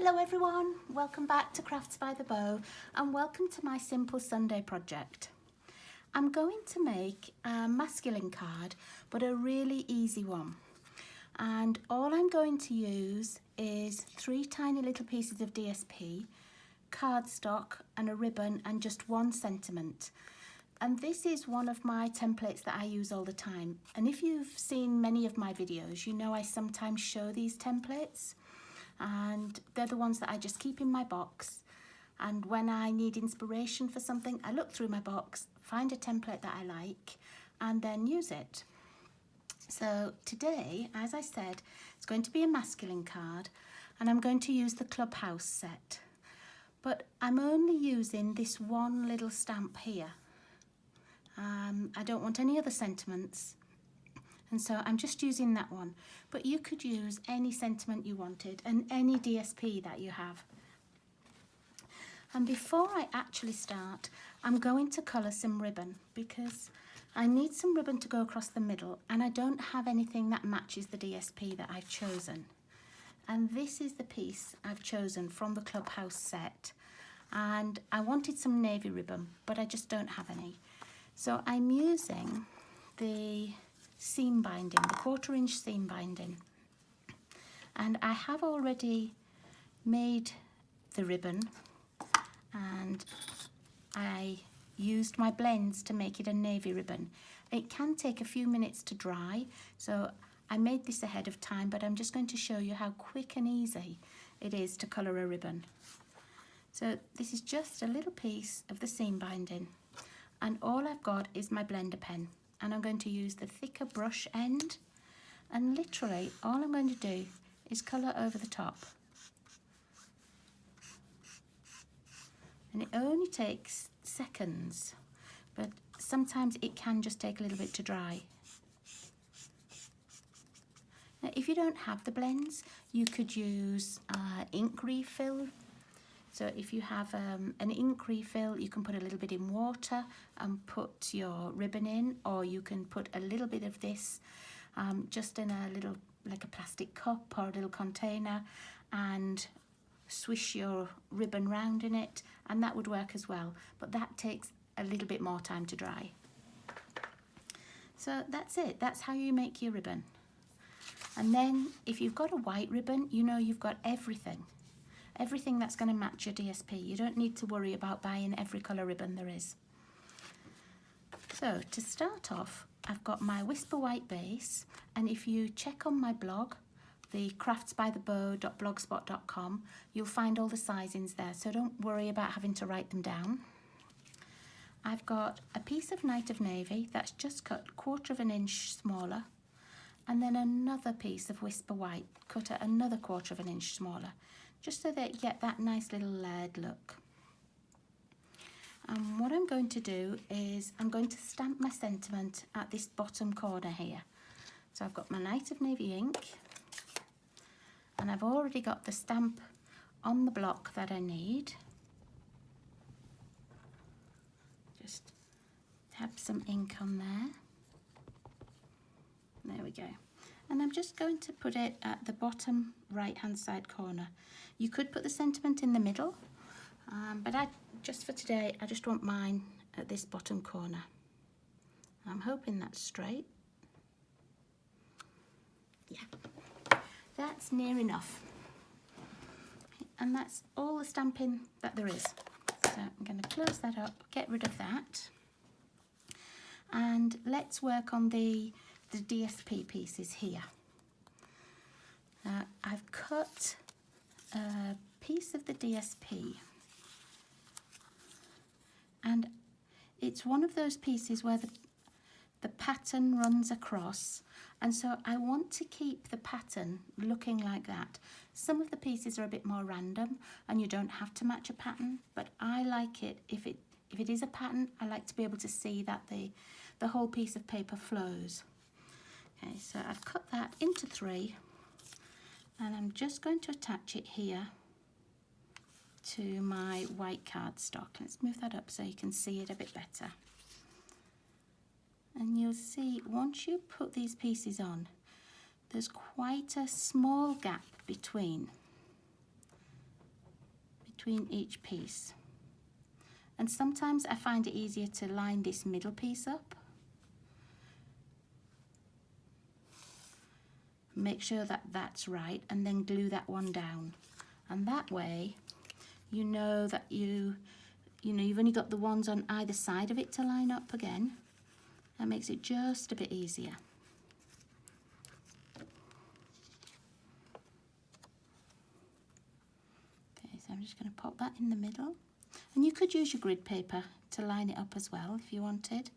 Hello everyone, welcome back to Crafts by the Bow and welcome to my Simple Sunday project. I'm going to make a masculine card, but a really easy one. And all I'm going to use is 3 tiny little pieces of DSP, cardstock and a ribbon and just 1 sentiment. And this is one of my templates that I use all the time. And if you've seen many of my videos, you know I sometimes show these templates. And they're the ones that I just keep in my box, and when I need inspiration for something I look through my box, find a template that I like and then use it. So today, as I said, it's going to be a masculine card and I'm going to use the Clubhouse set, but I'm only using this one little stamp here. I don't want any other sentiments. And so I'm just using that one, but you could use any sentiment you wanted and any DSP that you have. And before I actually start, I'm going to colour some ribbon because I need some ribbon to go across the middle and I don't have anything that matches the DSP that I've chosen. And this is the piece I've chosen from the Clubhouse set. And I wanted some navy ribbon, but I just don't have any. So I'm using the seam binding, the 1/4 inch seam binding, and I have already made the ribbon and I used my blends to make it a navy ribbon. It can take a few minutes to dry, so I made this ahead of time, but I'm just going to show you how quick and easy it is to colour a ribbon. So this is just a little piece of the seam binding and all I've got is my blender pen. And I'm going to use the thicker brush end, and literally all I'm going to do is colour over the top. And it only takes seconds, but sometimes it can just take a little bit to dry. Now if you don't have the blends, you could use ink refill. So if you have an ink refill, you can put a little bit in water and put your ribbon in, or you can put a little bit of this just in a little, like a plastic cup or a little container, and swish your ribbon round in it, and that would work as well. But that takes a little bit more time to dry. So that's it. That's how you make your ribbon. And then if you've got a white ribbon, you know you've got everything. Everything that's going to match your DSP. You don't need to worry about buying every colour ribbon there is. So to start off, I've got my Whisper White base, and if you check on my blog, the craftsbythebow.blogspot.com, you'll find all the sizings there, so don't worry about having to write them down. I've got a piece of Night of Navy that's just cut 1/4 inch smaller, and then another piece of Whisper White cut at another 1/4 inch smaller, just so that you get that nice little layered look. And what I'm going to do is I'm going to stamp my sentiment at this bottom corner here. So I've got my Night of Navy ink, and I've already got the stamp on the block that I need. Just tap some ink on there. There we go. And I'm just going to put it at the bottom right hand side corner. You could put the sentiment in the middle, but just for today I just want mine at this bottom corner. I'm hoping that's straight. Yeah, that's near enough. And that's all the stamping that there is. So I'm going to close that up, get rid of that, and let's work on the DSP pieces here. I've cut a piece of the DSP, and it's one of those pieces where the pattern runs across, and so I want to keep the pattern looking like that. Some of the pieces are a bit more random and you don't have to match a pattern, but I like it if it is a pattern. I like to be able to see that the whole piece of paper flows. Okay, so I've cut that into 3, and I'm just going to attach it here to my white cardstock. Let's move that up so you can see it a bit better. And you'll see once you put these pieces on, there's quite a small gap between. between each piece. And sometimes I find it easier to line this middle piece up. Make sure that that's right, and then glue that one down. And that way, you know that you've only got the ones on either side of it to line up again. That makes it just a bit easier. Okay, so I'm just going to pop that in the middle. And you could use your grid paper to line it up as well if you wanted.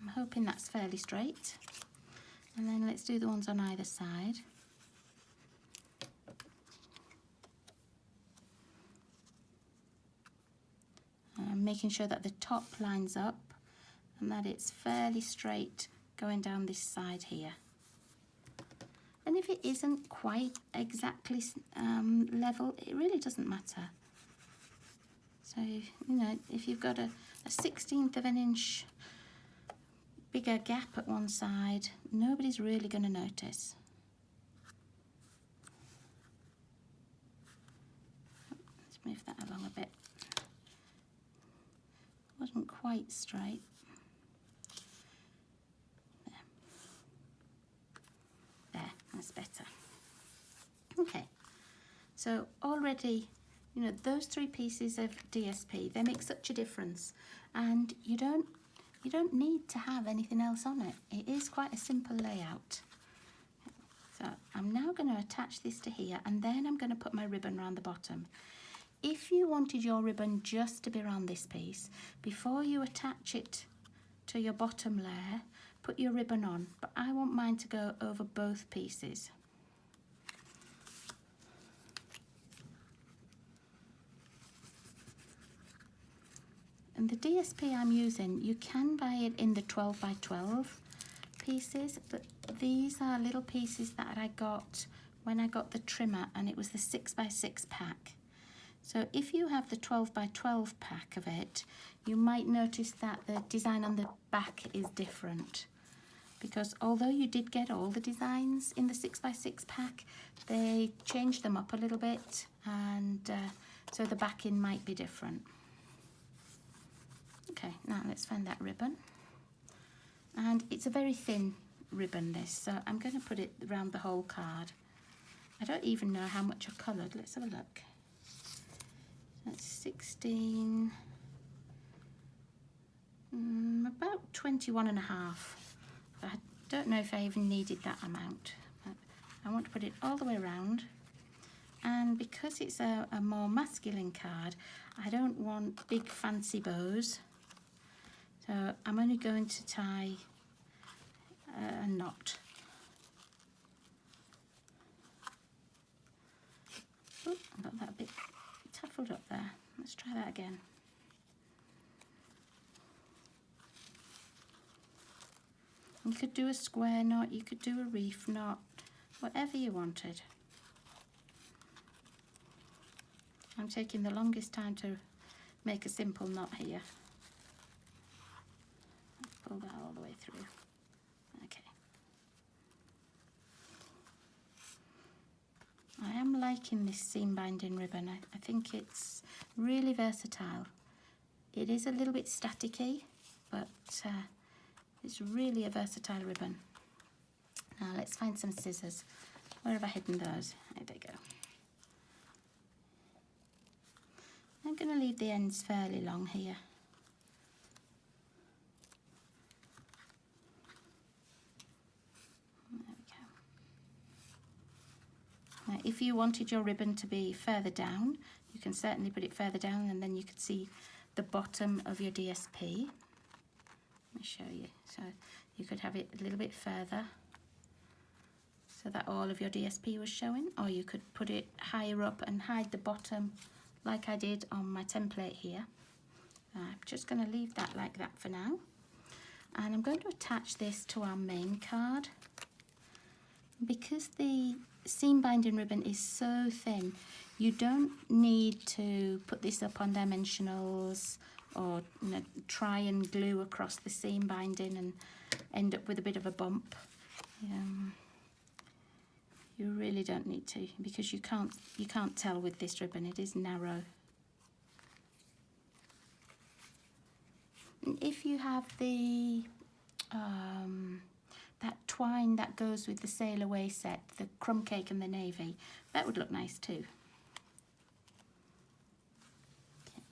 I'm hoping that's fairly straight. And then let's do the ones on either side. And making sure that the top lines up and that it's fairly straight going down this side here. And if it isn't quite exactly level, it really doesn't matter. So, if you've got a 1/16 of an inch bigger gap at one side, nobody's really going to notice. Let's move that along a bit. Wasn't quite straight. There, that's better. Okay, so already, those 3 pieces of DSP, they make such a difference, and you don't need to have anything else on it. It is quite a simple layout. So I'm now going to attach this to here, and then I'm going to put my ribbon around the bottom. If you wanted your ribbon just to be around this piece, before you attach it to your bottom layer, put your ribbon on, but I want mine to go over both pieces. And the DSP I'm using, you can buy it in the 12 by 12 pieces, but these are little pieces that I got when I got the trimmer, and it was the 6 by 6 pack. So if you have the 12 by 12 pack of it, you might notice that the design on the back is different, because although you did get all the designs in the 6 by 6 pack, they changed them up a little bit, and so the backing might be different. Okay, now let's find that ribbon. And it's a very thin ribbon, this, so I'm going to put it around the whole card. I don't even know how much I've coloured. Let's have a look. That's 16, about 21.5. I don't know if I even needed that amount, but I want to put it all the way around. And because it's a more masculine card, I don't want big fancy bows. So I'm only going to tie a knot. Oh, I got that a bit taffled up there. Let's try that again. You could do a square knot, you could do a reef knot, whatever you wanted. I'm taking the longest time to make a simple knot here. Let's pull that all the way through. Okay. I am liking this seam binding ribbon. I think it's really versatile. It is a little bit staticky, but it's really a versatile ribbon. Now let's find some scissors. Where have I hidden those? There they go. I'm going to leave the ends fairly long here. There we go. Now, if you wanted your ribbon to be further down, you can certainly put it further down, and then you could see the bottom of your DSP. Let me show you. So you could have it a little bit further so that all of your DSP was showing, or you could put it higher up and hide the bottom like I did on my template here. I'm just going to leave that like that for now, and I'm going to attach this to our main card. Because the seam binding ribbon is so thin, you don't need to put this up on dimensionals or try and glue across the seam binding and end up with a bit of a bump. You really don't need to, because you can't tell with this ribbon, it is narrow. And if you have the that twine that goes with the Sail Away set, the crumb cake and the navy, that would look nice too. Okay.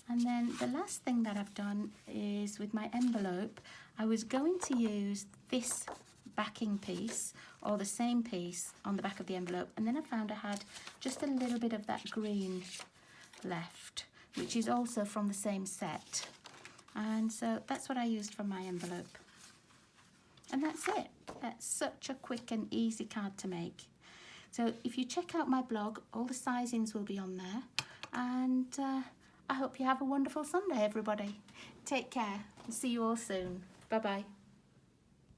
And then the last thing that I've done is with my envelope, I was going to use this backing piece or the same piece on the back of the envelope, and then I found I had just a little bit of that green left, which is also from the same set, and so that's what I used for my envelope. And that's it. That's such a quick and easy card to make. So if you check out my blog, all the sizings will be on there, and I hope you have a wonderful Sunday, everybody. Take care and see you all soon. Bye bye.